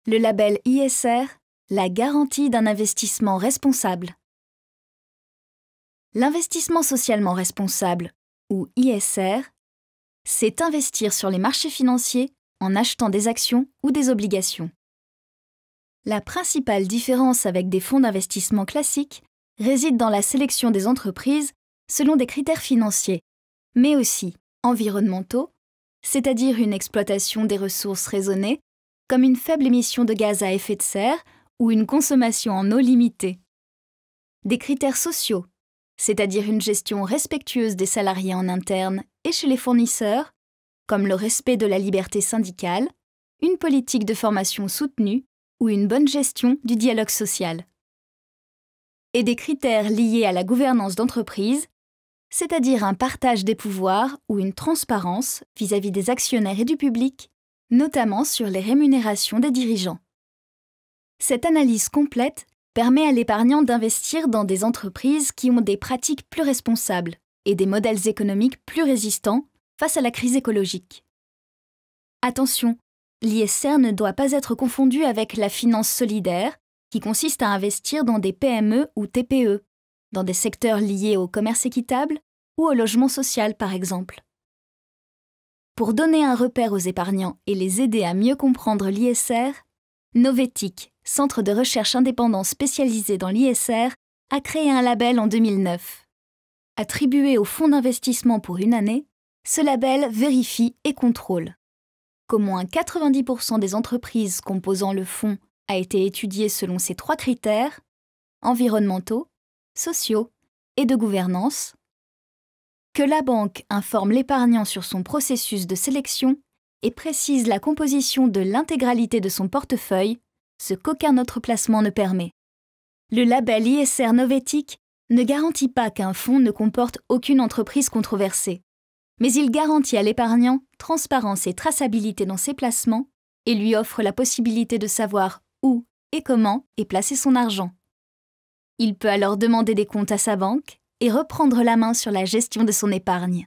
Le label ISR, la garantie d'un investissement responsable. L'investissement socialement responsable, ou ISR, c'est investir sur les marchés financiers en achetant des actions ou des obligations. La principale différence avec des fonds d'investissement classiques réside dans la sélection des entreprises selon des critères financiers, mais aussi environnementaux, c'est-à-dire une exploitation des ressources raisonnée, comme une faible émission de gaz à effet de serre ou une consommation en eau limitée. Des critères sociaux, c'est-à-dire une gestion respectueuse des salariés en interne et chez les fournisseurs, comme le respect de la liberté syndicale, une politique de formation soutenue ou une bonne gestion du dialogue social. Et des critères liés à la gouvernance d'entreprise, c'est-à-dire un partage des pouvoirs ou une transparence vis-à-vis des actionnaires et du public, notamment sur les rémunérations des dirigeants. Cette analyse complète permet à l'épargnant d'investir dans des entreprises qui ont des pratiques plus responsables et des modèles économiques plus résistants face à la crise écologique. Attention, l'ISR ne doit pas être confondu avec la finance solidaire, qui consiste à investir dans des PME ou TPE, dans des secteurs liés au commerce équitable ou au logement social par exemple. Pour donner un repère aux épargnants et les aider à mieux comprendre l'ISR, Novetic, centre de recherche indépendant spécialisé dans l'ISR, a créé un label en 2009. Attribué au fonds d'investissement pour une année, ce label vérifie et contrôle qu'au moins 90% des entreprises composant le fonds a été étudié selon ces 3 critères, environnementaux, sociaux et de gouvernance, que la banque informe l'épargnant sur son processus de sélection et précise la composition de l'intégralité de son portefeuille, ce qu'aucun autre placement ne permet. Le label ISR Novetic ne garantit pas qu'un fonds ne comporte aucune entreprise controversée, mais il garantit à l'épargnant transparence et traçabilité dans ses placements et lui offre la possibilité de savoir où et comment est placé son argent. Il peut alors demander des comptes à sa banque et reprendre la main sur la gestion de son épargne.